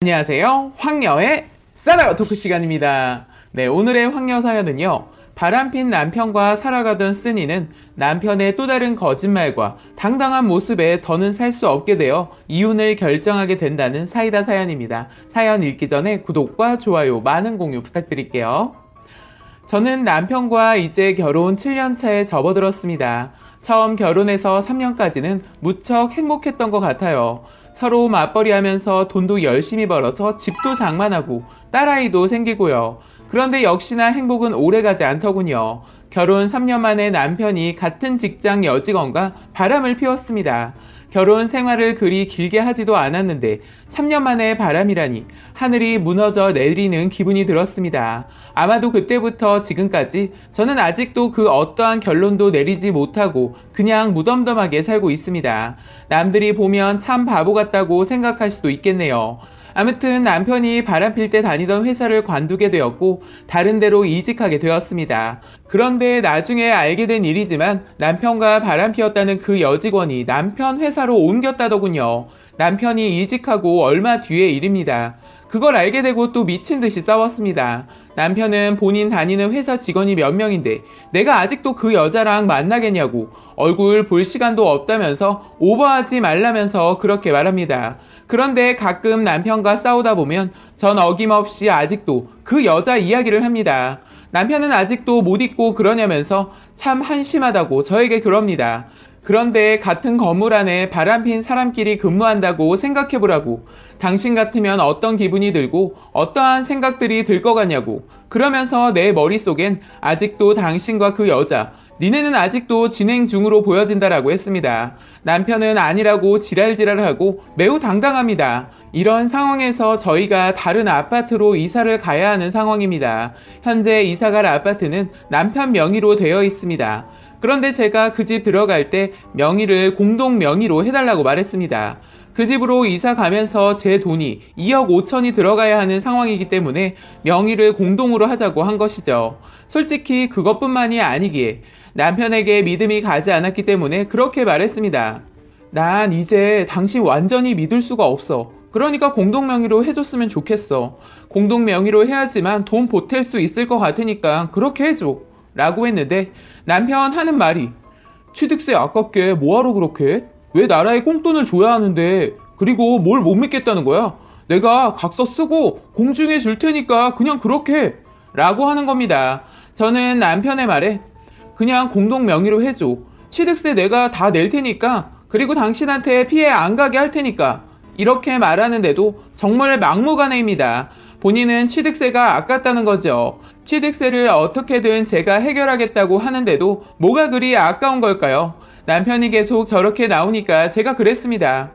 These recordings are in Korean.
안녕하세요. 황녀의 싸다가 토크 시간입니다. 네, 오늘의 황녀 사연은요. 바람핀 남편과 살아가던 쓰니는 남편의 또 다른 거짓말과 당당한 모습에 더는 살 수 없게 되어 이혼을 결정하게 된다는 사이다 사연입니다. 사연 읽기 전에 구독과 좋아요, 많은 공유 부탁드릴게요. 저는 남편과 이제 결혼 7년 차에 접어들었습니다. 처음 결혼해서 3년까지는 무척 행복했던 것 같아요. 서로 맞벌이하면서 돈도 열심히 벌어서 집도 장만하고 딸아이도 생기고요. 그런데 역시나 행복은 오래가지 않더군요. 결혼 3년 만에 남편이 같은 직장 여직원과 바람을 피웠습니다. 결혼 생활을 그리 길게 하지도 않았는데 3년 만에 바람이라니 하늘이 무너져 내리는 기분이 들었습니다. 아마도 그때부터 지금까지 저는 아직도 그 어떠한 결론도 내리지 못하고 그냥 무덤덤하게 살고 있습니다. 남들이 보면 참 바보 같다고 생각할 수도 있겠네요. 아무튼 남편이 바람필 때 다니던 회사를 관두게 되었고 다른 데로 이직하게 되었습니다. 그런데 나중에 알게 된 일이지만 남편과 바람피웠다는 그 여직원이 남편 회사로 옮겼다더군요. 남편이 이직하고 얼마 뒤의 일입니다. 그걸 알게 되고 또 미친 듯이 싸웠습니다. 남편은 본인 다니는 회사 직원이 몇 명인데 내가 아직도 그 여자랑 만나겠냐고 얼굴 볼 시간도 없다면서 오버하지 말라면서 그렇게 말합니다. 그런데 가끔 남편과 싸우다 보면 전 어김없이 아직도 그 여자 이야기를 합니다. 남편은 아직도 못 잊고 그러냐면서 참 한심하다고 저에게 그럽니다. 그런데 같은 건물 안에 바람핀 사람끼리 근무한다고 생각해보라고. 당신 같으면 어떤 기분이 들고 어떠한 생각들이 들 것 같냐고. 그러면서 내 머릿속엔 아직도 당신과 그 여자, 니네는 아직도 진행 중으로 보여진다라고 했습니다. 남편은 아니라고 지랄지랄하고 매우 당당합니다. 이런 상황에서 저희가 다른 아파트로 이사를 가야 하는 상황입니다. 현재 이사갈 아파트는 남편 명의로 되어 있습니다. 그런데 제가 그 집 들어갈 때 명의를 공동 명의로 해달라고 말했습니다. 그 집으로 이사 가면서 제 돈이 2억 5천이 들어가야 하는 상황이기 때문에 명의를 공동으로 하자고 한 것이죠. 솔직히 그것뿐만이 아니기에 남편에게 믿음이 가지 않았기 때문에 그렇게 말했습니다. 난 이제 당신 완전히 믿을 수가 없어. 그러니까 공동명의로 해줬으면 좋겠어. 공동명의로 해야지만 돈 보탤 수 있을 것 같으니까 그렇게 해줘. 라고 했는데 남편 하는 말이 취득세 아깝게 뭐하러 그렇게 해? 왜 나라에 꽁돈을 줘야 하는데 그리고 뭘 못 믿겠다는 거야? 내가 각서 쓰고 공증해 줄 테니까 그냥 그렇게 해. 라고 하는 겁니다. 저는 남편의 말에 그냥 공동명의로 해줘. 취득세 내가 다 낼 테니까 그리고 당신한테 피해 안 가게 할 테니까 이렇게 말하는데도 정말 막무가내입니다. 본인은 취득세가 아깝다는 거죠. 취득세를 어떻게든 제가 해결하겠다고 하는데도 뭐가 그리 아까운 걸까요? 남편이 계속 저렇게 나오니까 제가 그랬습니다.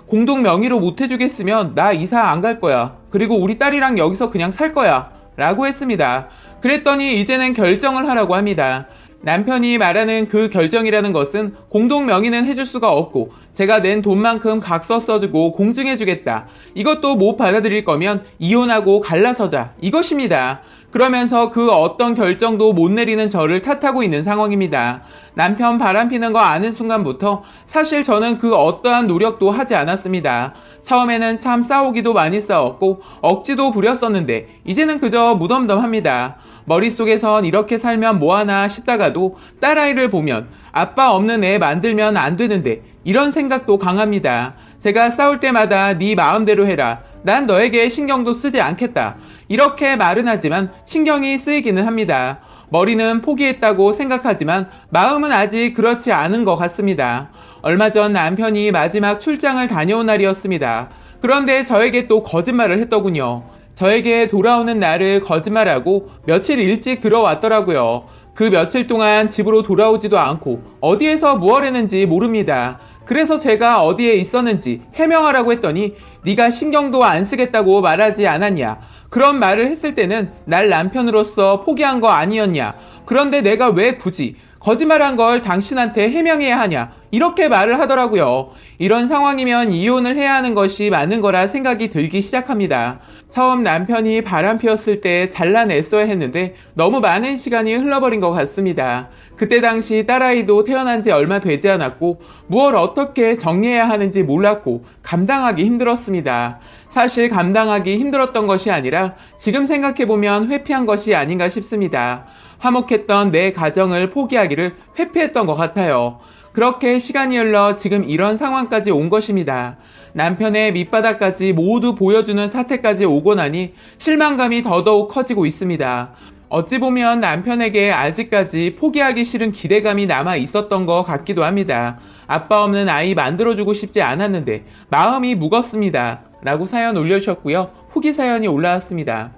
공동 명의로 못 해주겠으면 나 이사 안 갈 거야. 그리고 우리 딸이랑 여기서 그냥 살 거야. 라고 했습니다. 그랬더니 이제는 결정을 하라고 합니다. 남편이 말하는 그 결정이라는 것은 공동 명의는 해줄 수가 없고 제가 낸 돈만큼 각서 써주고 공증해주겠다. 이것도 못 받아들일 거면 이혼하고 갈라서자. 이것입니다. 그러면서 그 어떤 결정도 못 내리는 저를 탓하고 있는 상황입니다. 남편 바람피는 거 아는 순간부터 사실 저는 그 어떠한 노력도 하지 않았습니다. 처음에는 참 싸우기도 많이 싸웠고 억지도 부렸었는데 이제는 그저 무덤덤합니다. 머릿속에선 이렇게 살면 뭐하나 싶다가도 딸아이를 보면 아빠 없는 애 만들면 안 되는데 이런 생각도 강합니다. 제가 싸울 때마다 네 마음대로 해라. 난 너에게 신경도 쓰지 않겠다. 이렇게 말은 하지만 신경이 쓰이기는 합니다. 머리는 포기했다고 생각하지만 마음은 아직 그렇지 않은 것 같습니다. 얼마 전 남편이 마지막 출장을 다녀온 날이었습니다. 그런데 저에게 또 거짓말을 했더군요. 저에게 돌아오는 날을 거짓말하고 며칠 일찍 들어왔더라고요. 그 며칠 동안 집으로 돌아오지도 않고 어디에서 무얼 했는지 모릅니다. 그래서 제가 어디에 있었는지 해명하라고 했더니 네가 신경도 안 쓰겠다고 말하지 않았냐. 그런 말을 했을 때는 날 남편으로서 포기한 거 아니었냐. 그런데 내가 왜 굳이 거짓말한 걸 당신한테 해명해야 하냐. 이렇게 말을 하더라고요. 이런 상황이면 이혼을 해야 하는 것이 맞는 거라 생각이 들기 시작합니다. 처음 남편이 바람 피웠을 때 잘라냈어야 했는데 너무 많은 시간이 흘러버린 것 같습니다. 그때 당시 딸아이도 태어난 지 얼마 되지 않았고 무엇을 어떻게 정리해야 하는지 몰랐고 감당하기 힘들었습니다. 사실 감당하기 힘들었던 것이 아니라 지금 생각해보면 회피한 것이 아닌가 싶습니다. 화목했던 내 가정을 포기하기를 회피했던 것 같아요. 그렇게 시간이 흘러 지금 이런 상황까지 온 것입니다. 남편의 밑바닥까지 모두 보여주는 사태까지 오고 나니 실망감이 더더욱 커지고 있습니다. 어찌 보면 남편에게 아직까지 포기하기 싫은 기대감이 남아 있었던 것 같기도 합니다. 아빠 없는 아이 만들어주고 싶지 않았는데 마음이 무겁습니다. 라고 사연 올려주셨고요. 후기 사연이 올라왔습니다.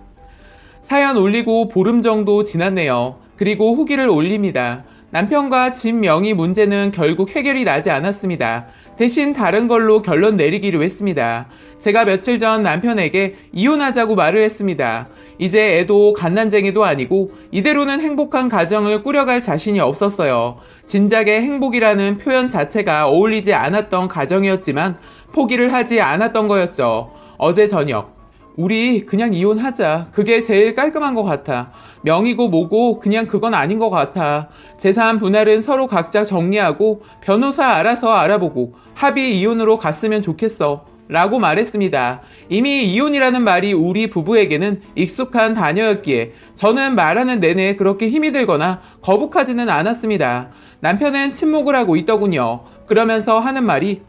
사연 올리고 보름 정도 지났네요. 그리고 후기를 올립니다. 남편과 집 명의 문제는 결국 해결이 나지 않았습니다. 대신 다른 걸로 결론 내리기로 했습니다. 제가 며칠 전 남편에게 이혼하자고 말을 했습니다. 이제 애도 갓난쟁이도 아니고 이대로는 행복한 가정을 꾸려갈 자신이 없었어요. 진작에 행복이라는 표현 자체가 어울리지 않았던 가정이었지만 포기를 하지 않았던 거였죠. 어제 저녁 우리 그냥 이혼하자. 그게 제일 깔끔한 것 같아. 명의고 뭐고 그냥 그건 아닌 것 같아. 재산 분할은 서로 각자 정리하고 변호사 알아서 알아보고 합의 이혼으로 갔으면 좋겠어. 라고 말했습니다. 이미 이혼이라는 말이 우리 부부에게는 익숙한 단어였기에 저는 말하는 내내 그렇게 힘이 들거나 거북하지는 않았습니다. 남편은 침묵을 하고 있더군요. 그러면서 하는 말이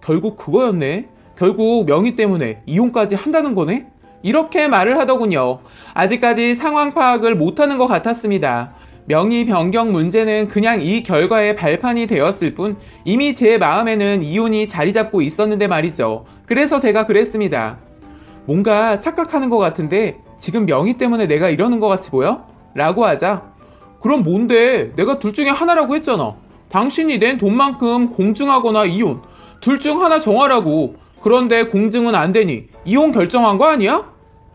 결국 그거였네. 결국 명의 때문에 이혼까지 한다는 거네? 이렇게 말을 하더군요. 아직까지 상황 파악을 못하는 것 같았습니다. 명의 변경 문제는 그냥 이 결과의 발판이 되었을 뿐 이미 제 마음에는 이혼이 자리 잡고 있었는데 말이죠. 그래서 제가 그랬습니다. 뭔가 착각하는 것 같은데 지금 명의 때문에 내가 이러는 것 같이 보여? 라고 하자 그럼 뭔데? 내가 둘 중에 하나라고 했잖아. 당신이 낸 돈만큼 공증하거나 이혼 둘 중 하나 정하라고. 그런데 공증은 안 되니 이혼 결정한 거 아니야?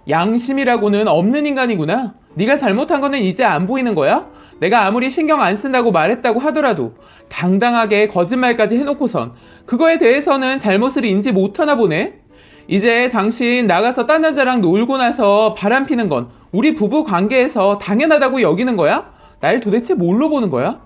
양심이라고는 없는 인간이구나. 네가 잘못한 거는 이제 안 보이는 거야? 내가 아무리 신경 안 쓴다고 말했다고 하더라도 당당하게 거짓말까지 해놓고선 그거에 대해서는 잘못을 인지 못하나 보네? 이제 당신 나가서 딴 여자랑 놀고 나서 바람 피는 건 우리 부부 관계에서 당연하다고 여기는 거야? 날 도대체 뭘로 보는 거야?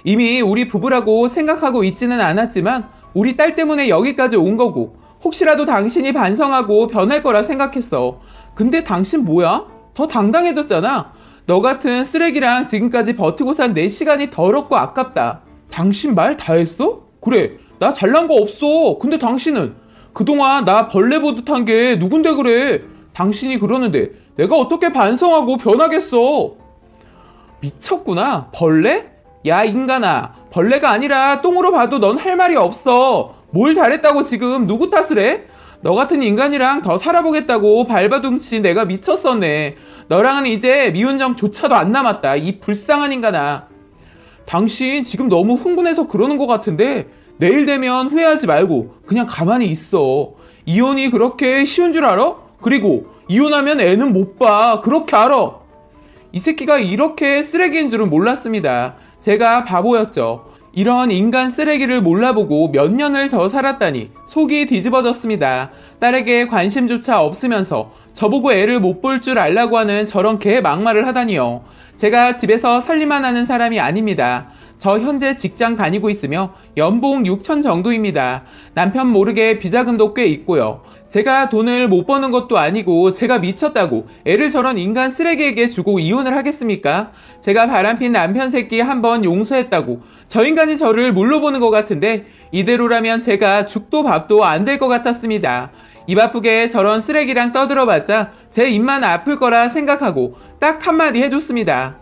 이미 우리 부부라고 생각하고 있지는 않았지만 우리 딸 때문에 여기까지 온 거고 혹시라도 당신이 반성하고 변할 거라 생각했어. 근데 당신 뭐야? 더 당당해졌잖아. 너 같은 쓰레기랑 지금까지 버티고 산 내 시간이 더럽고 아깝다. 당신 말 다 했어? 그래, 나 잘난 거 없어. 근데 당신은 그동안 나 벌레 보듯 한 게 누군데 그래? 당신이 그러는데 내가 어떻게 반성하고 변하겠어? 미쳤구나. 벌레? 야 인간아, 벌레가 아니라 똥으로 봐도 넌 할 말이 없어. 뭘 잘했다고 지금 누구 탓을 해? 너 같은 인간이랑 더 살아보겠다고 발버둥치 내가 미쳤었네. 너랑은 이제 미운 정조차도 안 남았다. 이 불쌍한 인간아. 당신 지금 너무 흥분해서 그러는 것 같은데 내일 되면 후회하지 말고 그냥 가만히 있어. 이혼이 그렇게 쉬운 줄 알아? 그리고 이혼하면 애는 못 봐. 그렇게 알아. 이 새끼가 이렇게 쓰레기인 줄은 몰랐습니다. 제가 바보였죠. 이런 인간 쓰레기를 몰라보고 몇 년을 더 살았다니 속이 뒤집어졌습니다. 딸에게 관심조차 없으면서 저보고 애를 못 볼 줄 알라고 하는 저런 개 막말을 하다니요. 제가 집에서 살림만 하는 사람이 아닙니다. 저 현재 직장 다니고 있으며 연봉 6천 정도입니다. 남편 모르게 비자금도 꽤 있고요. 제가 돈을 못 버는 것도 아니고 제가 미쳤다고 애를 저런 인간 쓰레기에게 주고 이혼을 하겠습니까? 제가 바람핀 남편 새끼 한번 용서했다고 저 인간이 저를 물로 보는 것 같은데 이대로라면 제가 죽도 밥도 안 될 것 같았습니다. 입 아프게 저런 쓰레기랑 떠들어봤자 제 입만 아플 거라 생각하고 딱 한마디 해줬습니다.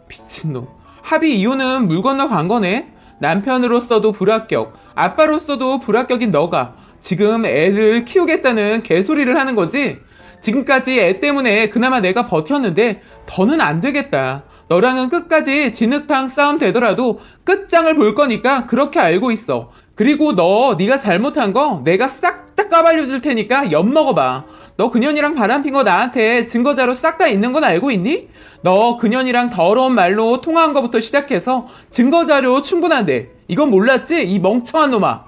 미친놈. 합의 이혼은 물 건너 간 거네? 남편으로서도 불합격, 아빠로서도 불합격인 너가 지금 애를 키우겠다는 개소리를 하는 거지? 지금까지 애 때문에 그나마 내가 버텼는데 더는 안 되겠다. 너랑은 끝까지 진흙탕 싸움 되더라도 끝장을 볼 거니까 그렇게 알고 있어. 그리고 네가 잘못한 거 내가 싹 다 까발려 줄 테니까 엿 먹어봐. 너 그년이랑 바람핀 거 나한테 증거자료 싹 다 있는 건 알고 있니? 너 그년이랑 더러운 말로 통화한 거부터 시작해서 증거자료 충분한데 이건 몰랐지? 이 멍청한 놈아.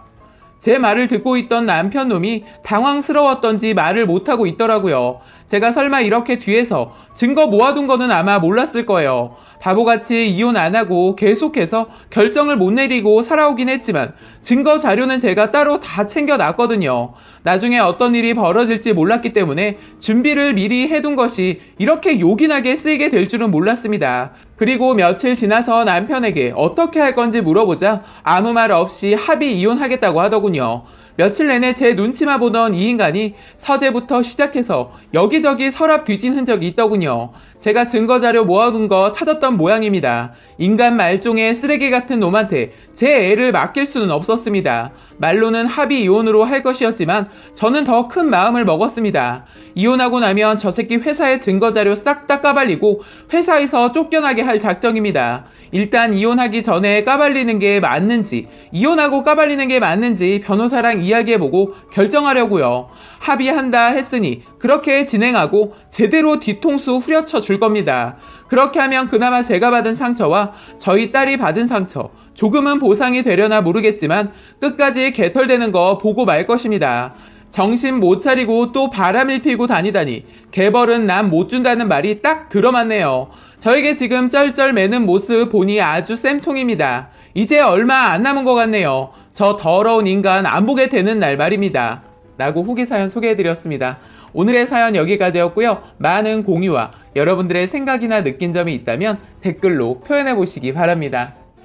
제 말을 듣고 있던 남편 놈이 당황스러웠던지 말을 못하고 있더라고요. 제가 설마 이렇게 뒤에서 증거 모아둔 거는 아마 몰랐을 거예요. 바보같이 이혼 안 하고 계속해서 결정을 못 내리고 살아오긴 했지만 증거 자료는 제가 따로 다 챙겨놨거든요. 나중에 어떤 일이 벌어질지 몰랐기 때문에 준비를 미리 해둔 것이 이렇게 요긴하게 쓰이게 될 줄은 몰랐습니다. 그리고 며칠 지나서 남편에게 어떻게 할 건지 물어보자 아무 말 없이 합의 이혼하겠다고 하더군요. 며칠 내내 제 눈치만 보던 이 인간이 서재부터 시작해서 여기저기 서랍 뒤진 흔적이 있더군요. 제가 증거자료 모아둔 거 찾았던 모양입니다. 인간 말종의 쓰레기 같은 놈한테 제 애를 맡길 수는 없었습니다. 말로는 합의 이혼으로 할 것이었지만 저는 더 큰 마음을 먹었습니다. 이혼하고 나면 저 새끼 회사의 증거자료 싹 다 까발리고 회사에서 쫓겨나게 할 작정입니다. 일단 이혼하기 전에 까발리는 게 맞는지 이혼하고 까발리는 게 맞는지 변호사랑 이야기해보고 결정하려고요. 합의한다 했으니 그렇게 진행하고 제대로 뒤통수 후려쳐 줄 겁니다. 그렇게 하면 그나마 제가 받은 상처와 저희 딸이 받은 상처 조금은 보상이 되려나 모르겠지만 끝까지 개털되는 거 보고 말 것입니다. 정신 못 차리고 또 바람을 피고 다니다니 개벌은 남 못 준다는 말이 딱 들어맞네요. 저에게 지금 쩔쩔 매는 모습 보니 아주 쌤통입니다. 이제 얼마 안 남은 것 같네요. 저 더러운 인간 안 보게 되는 날 말입니다. 라고 후기 사연 소개해드렸습니다. 오늘의 사연 여기까지였고요. 많은 공유와 여러분들의 생각이나 느낀 점이 있다면 댓글로 표현해보시기 바랍니다.